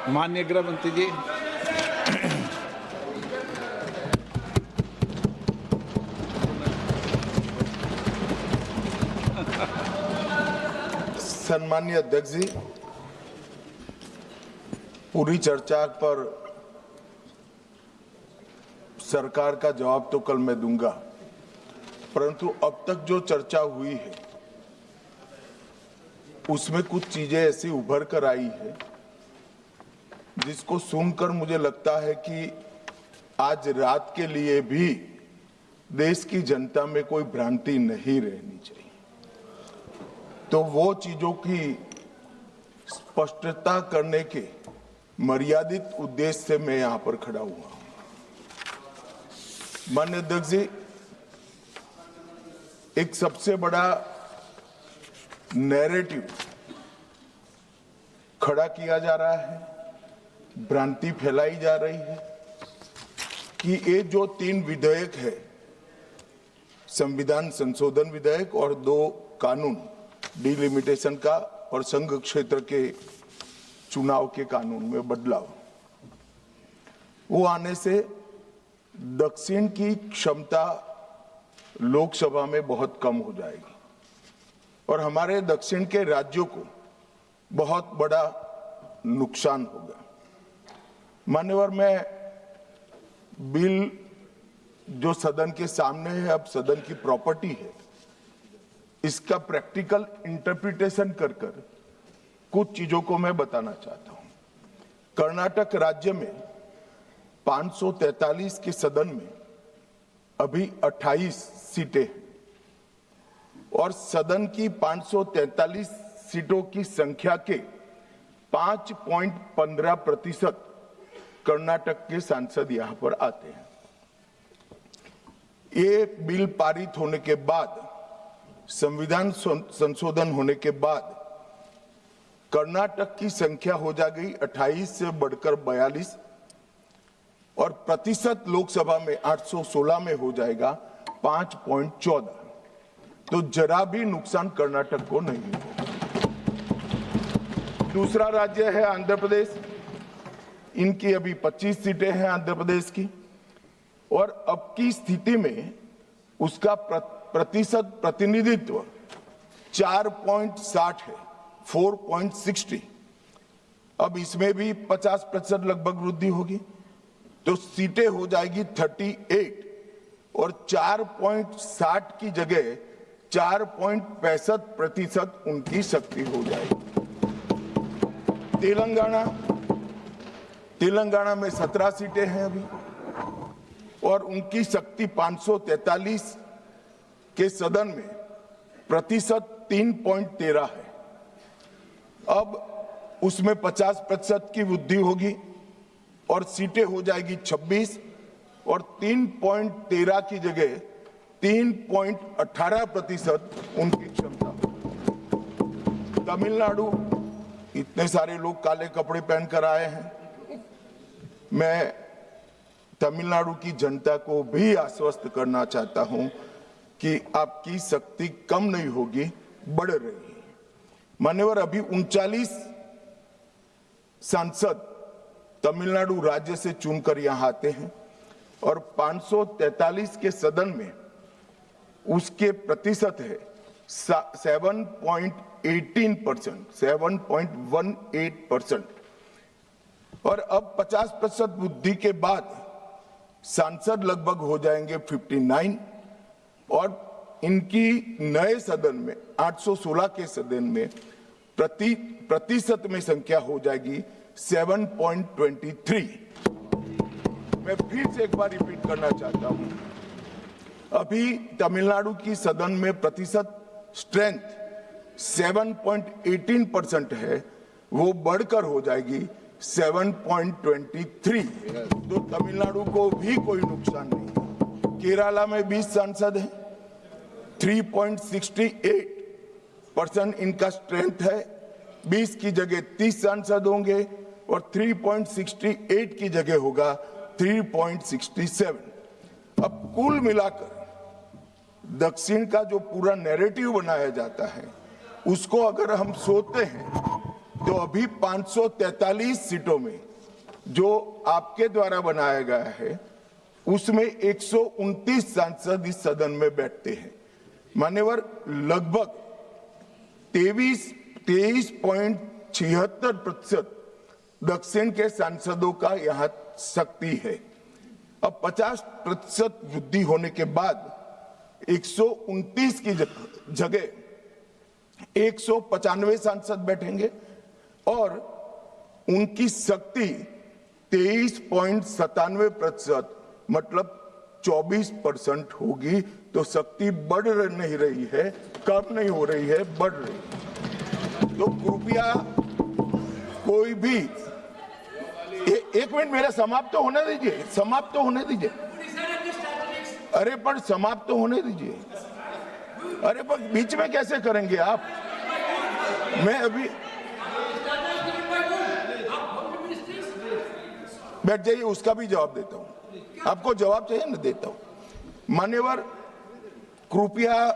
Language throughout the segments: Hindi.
माननीय गृह मंत्री जी। सम्मानीय अध्यक्ष जी, पूरी चर्चा पर सरकार का जवाब तो कल मैं दूंगा, परंतु अब तक जो चर्चा हुई है उसमें कुछ चीजें ऐसी उभर कर आई है जिसको सुनकर मुझे लगता है कि आज रात के लिए भी देश की जनता में कोई भ्रांति नहीं रहनी चाहिए। तो वो चीजों की स्पष्टता करने के मर्यादित उद्देश्य से मैं यहां पर खड़ा हुआ हूं। माननीय अध्यक्ष जी, एक सबसे बड़ा नैरेटिव खड़ा किया जा रहा है, भ्रांति फैलाई जा रही है कि ये जो 3 विधेयक है, संविधान संशोधन विधेयक और 2 कानून, डिलिमिटेशन का और संघ क्षेत्र के चुनाव के कानून में बदलाव, वो आने से दक्षिण की क्षमता लोकसभा में बहुत कम हो जाएगी और हमारे दक्षिण के राज्यों को बहुत बड़ा नुकसान होगा। मान्यवर, मैं बिल जो सदन के सामने है, अब सदन की प्रॉपर्टी है, इसका प्रैक्टिकल इंटरप्रिटेशन कर कुछ चीजों को मैं बताना चाहता हूं। कर्नाटक राज्य में 543 के सदन में अभी 28 सीटें हैं और सदन की 543 सीटों की संख्या के 5.15% कर्नाटक के सांसद यहां पर आते हैं। ये बिल पारित होने के बाद, संविधान संशोधन होने के बाद कर्नाटक की संख्या हो जाएगी 28 से बढ़कर 42 और प्रतिशत लोकसभा में 816 में हो जाएगा 5.14। तो जरा भी नुकसान कर्नाटक को नहीं होगा। दूसरा राज्य है आंध्र प्रदेश, इनकी अभी 25 सीटें हैं आंध्र प्रदेश की और अब की स्थिति में उसका प्रतिशत प्रतिनिधित्व 4.60 है, 4.60। अब इसमें भी 50% लगभग वृद्धि होगी, तो सीटें हो जाएगी 38 और 4.60 की जगह 4.65% उनकी शक्ति हो जाएगी। तेलंगाना में 17 सीटें हैं अभी और उनकी शक्ति 543 के सदन में प्रतिशत 3.13 है। अब उसमें 50% की वृद्धि होगी और सीटें हो जाएगी 26 और 3.13 की जगह 3.18% उनकी क्षमता। तमिलनाडु, इतने सारे लोग काले कपड़े पहनकर आए हैं, मैं तमिलनाडु की जनता को भी आश्वस्त करना चाहता हूं कि आपकी शक्ति कम नहीं होगी, बढ़ रही है। मान्यवर, अभी 39 सांसद तमिलनाडु राज्य से चुनकर यहां आते हैं और 543 के सदन में उसके प्रतिशत है 7.18% और अब 50% वृद्धि के बाद सांसद लगभग हो जाएंगे 59 और इनकी नए सदन में 816 के सदन में प्रतिशत में संख्या हो जाएगी 7.23। मैं फिर से एक बार रिपीट करना चाहता हूं, अभी तमिलनाडु की सदन में प्रतिशत स्ट्रेंथ 7.18% है, वो बढ़कर हो जाएगी 7.23। तो तमिलनाडु को भी कोई नुकसान नहीं। केरला में 20 सांसद हैं, 3.68% इनका स्ट्रेंथ है, 20 की जगह 30 सांसद होंगे और 3.68 की जगह होगा 3.67। अब कुल मिलाकर दक्षिण का जो पूरा नैरेटिव बनाया जाता है, उसको अगर हम सोचते हैं तो अभी 543 सीटों में जो आपके द्वारा बनाया गया है उसमें 129 सांसद इस सदन में बैठते हैं। मान्यवर, लगभग 23.76% दक्षिण के सांसदों का यहाँ शक्ति है। अब 50% वृद्धि होने के बाद 129 की जगह 195 सांसद बैठेंगे और उनकी शक्ति 23.97% मतलब 24% होगी। तो शक्ति बढ़ नहीं रही है, कम नहीं हो रही है, बढ़ रही है। तो कृपया कोई भी एक मिनट मेरा समाप्त तो होने दीजिए, समाप्त तो होने दीजिए। अरे पर समाप्त तो होने दीजिए। अरे पर बीच में कैसे करेंगे आप? मैं अभी बैठ जाइए, उसका भी जवाब देता हूं। आपको जवाब चाहिए ना, देता हूं। मान्यवर, कृपया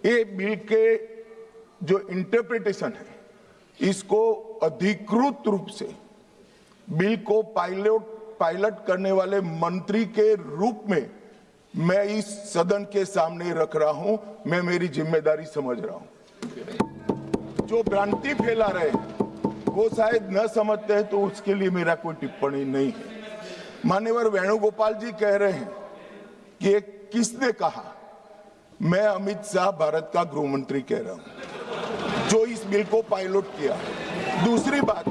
ये बिल के जो इंटरप्रिटेशन है इसको अधिकृत रूप से बिल को पायलट करने वाले मंत्री के रूप में मैं इस सदन के सामने रख रहा हूं। मैं मेरी जिम्मेदारी समझ रहा हूं। जो भ्रांति फैला रहे हैं वो शायद न समझते हैं, तो उसके लिए मेरा कोई टिप्पणी नहीं है। मान्यवर वेणुगोपाल जी कह रहे हैं कि किसने कहा? मैं अमित शाह भारत का गृह मंत्री कह रहा हूं जो इस बिल को पायलट किया। दूसरी बात,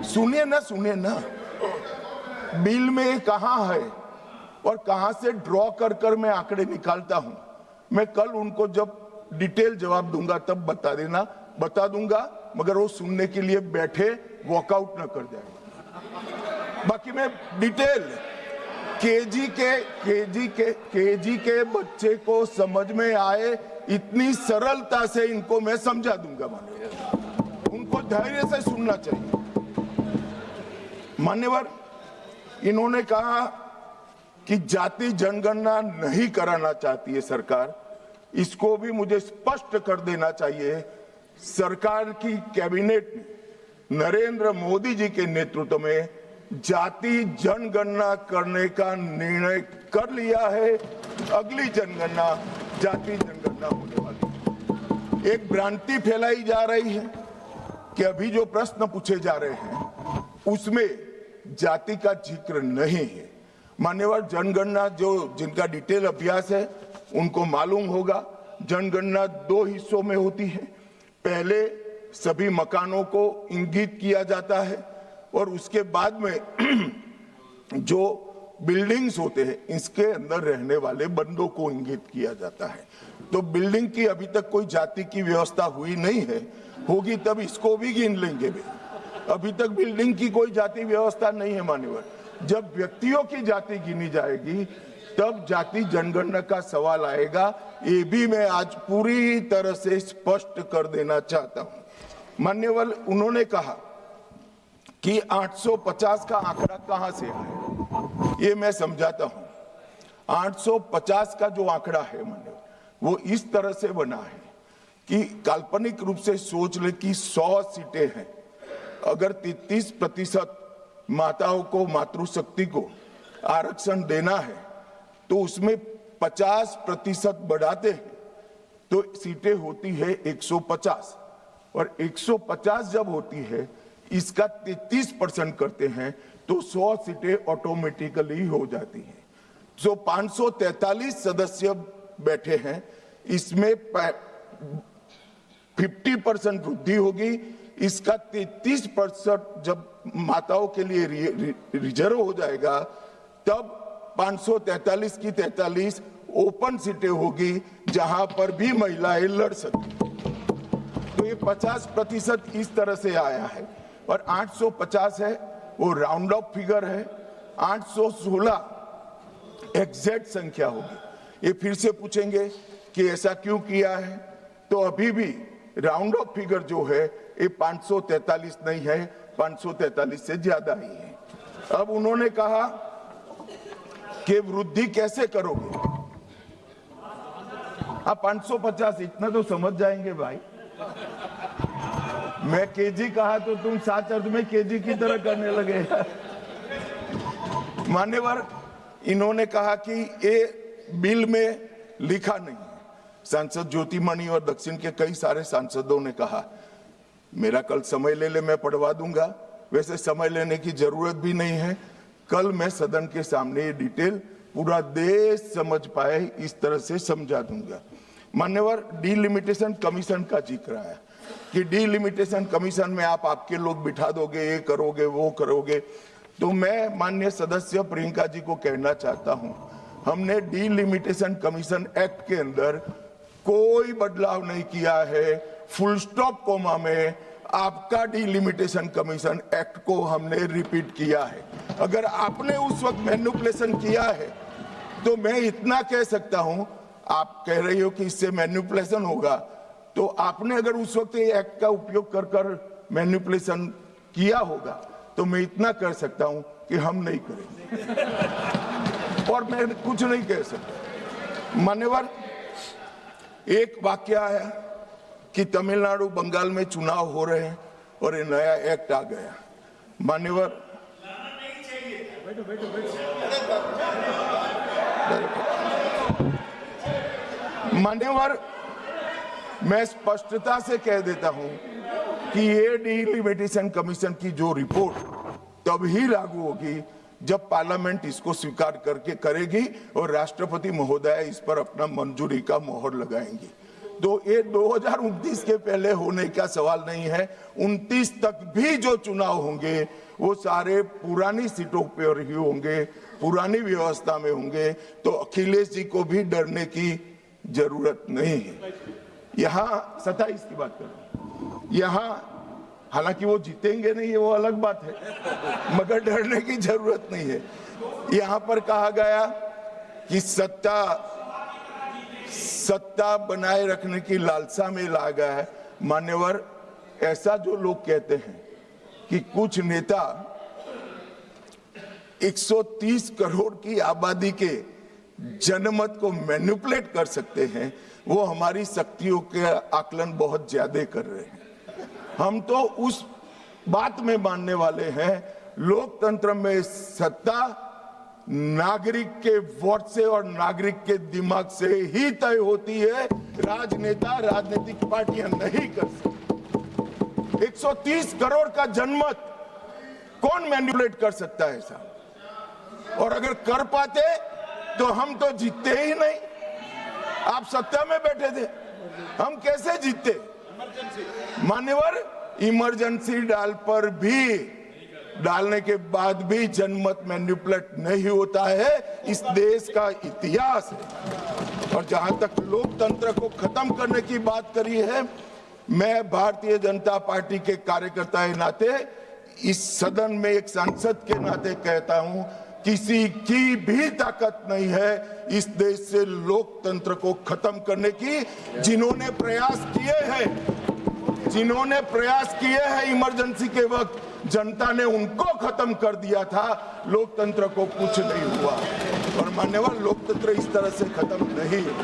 सुनिए ना, बिल में कहां है और कहां से ड्रॉ कर मैं आंकड़े निकालता हूं। मैं कल उनको जब डिटेल जवाब दूंगा तब बता दूंगा, मगर वो सुनने के लिए बैठे वॉकआउट न कर जाए। बाकी मैं डिटेल केजी के बच्चे को समझ में आए इतनी सरलता से इनको मैं समझा दूंगा। उनको धैर्य से सुनना चाहिए। मान्यवर, इन्होंने कहा कि जाति जनगणना नहीं कराना चाहती है सरकार। इसको भी मुझे स्पष्ट कर देना चाहिए। सरकार की कैबिनेट ने नरेंद्र मोदी जी के नेतृत्व में जाति जनगणना करने का निर्णय कर लिया है। अगली जनगणना जाति जनगणना होने वाली है। एक भ्रांति फैलाई जा रही है कि अभी जो प्रश्न पूछे जा रहे हैं उसमें जाति का जिक्र नहीं है। मान्यवर, जनगणना जिनका डिटेल अभ्यास है उनको मालूम होगा, जनगणना 2 हिस्सों में होती है। पहले सभी मकानों को इंगित किया जाता है और उसके बाद में जो बिल्डिंग्स होते हैं इसके अंदर रहने वाले बंदों को इंगित किया जाता है। तो बिल्डिंग की अभी तक कोई जाति की व्यवस्था हुई नहीं है, होगी तब इसको भी गिन लेंगे। अभी तक बिल्डिंग की कोई जाति व्यवस्था नहीं है। मान्यवर, जब व्यक्तियों की जाति गिनी जाएगी तब जाति जनगणना का सवाल आएगा। ये भी मैं आज पूरी तरह से स्पष्ट कर देना चाहता हूं। मान्यवर, उन्होंने कहा कि 850 का आंकड़ा कहां से आया, ये मैं समझाता हूं। 850 का जो आंकड़ा है मान्यवर, वो इस तरह से बना है कि काल्पनिक रूप से सोच ले कि 100 सीटें हैं। अगर 33% माताओं को, मातृशक्ति को आरक्षण देना है तो उसमें 50% बढ़ाते हैं तो सीटें होती है 150, और 150 जब होती है इसका 33% करते हैं तो 100 सीटें ऑटोमेटिकली हो जाती हैं। जो 543 सदस्य बैठे हैं इसमें 50% वृद्धि होगी। इसका 33% जब माताओं के लिए रिजर्व हो जाएगा तब 543 की 43 ओपन सीटें होगी जहां पर भी महिलाएं लड़ सकती। तो ये 50% इस तरह से आया है। और 850 है वो राउंड ऑफ फिगर है। 816 एग्जैक्ट संख्या होगी। ये फिर से पूछेंगे कि ऐसा क्यों किया है, तो अभी भी राउंड ऑफ फिगर जो है ये 543 नहीं है, 543 से ज्यादा ही है। अब उन्होंने कहा कि वृद्धि कैसे करोगे? आप 550 इतना तो समझ जाएंगे भाई। मैं केजी कहा तो तुम सात अर्थ में केजी की तरह करने लगे। मान्यवर, इन्होंने कहा कि ये बिल में लिखा नहीं है। सांसद ज्योतिमणि और दक्षिण के कई सारे सांसदों ने कहा, मेरा कल समय ले ले, मैं पढ़वा दूंगा। वैसे समय लेने की जरूरत भी नहीं है। कल मैं सदन के सामने ये डिटेल पूरा देश समझ पाए इस तरह से समझा दूंगा। मान्यवर, डीलिमिटेशन कमीशन का जिक्र आया कि डीलिमिटेशन कमीशन में आप आपके लोग बिठा दोगे, ये करोगे, वो करोगे। तो मैं माननीय सदस्य प्रियंका जी को कहना चाहता हूं, हमने डीलिमिटेशन कमीशन एक्ट के अंदर कोई बदलाव नहीं किया है। फुल स्टॉप कोमा में आपका डीलिमिटेशन कमीशन एक्ट को हमने रिपीट किया है। अगर आपने उस वक्त मैनिपुलेशन किया है तो मैं इतना कह सकता हूं, आप कह रही हो कि इससे मैनिपुलेशन होगा, तो आपने अगर उस वक्त ये एक्ट का उपयोग कर कर मैनिपुलेशन किया होगा तो मैं इतना कर सकता हूं कि हम नहीं करेंगे और मैं कुछ नहीं कह सकता। मान्यवर, एक वाक्य आया कि तमिलनाडु बंगाल में चुनाव हो रहे हैं और ये नया एक्ट आ गया। मान्यवर, मान्यवर, मैं स्पष्टता से कह देता हूं कि ये डीलिमिटेशन कमीशन की जो रिपोर्ट तभी लागू होगी जब पार्लियामेंट इसको स्वीकार करके करेगी और राष्ट्रपति महोदय इस पर अपना मंजूरी का मोहर लगाएंगी। तो ये 2029 के पहले होने का सवाल नहीं है। 29 तक भी जो चुनाव होंगे वो सारे पुरानी सीटों पर ही होंगे, पुरानी व्यवस्था में होंगे। तो अखिलेश जी को भी डरने की जरूरत नहीं है। यहाँ 27 की बात करूं, यहाँ हालांकि वो जीतेंगे नहीं, ये वो अलग बात है, मगर डरने की जरूरत नहीं है। यहाँ पर कहा गया कि सत्ता बनाए रखने की लालसा में ला गया है। मान्यवर, ऐसा जो लोग कहते हैं कि कुछ नेता 130 करोड़ की आबादी के जनमत को मैनिपुलेट कर सकते हैं, वो हमारी शक्तियों के आकलन बहुत ज्यादा कर रहे हैं। हम तो उस बात में मानने वाले हैं, लोकतंत्र में सत्ता नागरिक के वोट से और नागरिक के दिमाग से ही तय होती है। राजनेता, राजनीतिक पार्टियां नहीं कर सकती। 130 करोड़ का जनमत कौन मैनिपुलेट कर सकता है ऐसा? और अगर कर पाते तो हम तो जीतते ही नहीं। आप सत्ता में बैठे थे, हम कैसे जीतते? मान्यवर, इमरजेंसी डालने के बाद भी जनमत मैनिपुलेट नहीं होता है, इस देश का इतिहास है। और जहां तक लोकतंत्र को खत्म करने की बात करी है, मैं भारतीय जनता पार्टी के कार्यकर्ता के नाते, इस सदन में एक सांसद के नाते कहता हूं, किसी की भी ताकत नहीं है इस देश से लोकतंत्र को खत्म करने की। जिन्होंने प्रयास किए हैं इमरजेंसी के वक्त, जनता ने उनको खत्म कर दिया था, लोकतंत्र को कुछ नहीं हुआ। और मान्यवर, लोकतंत्र इस तरह से खत्म नहीं है।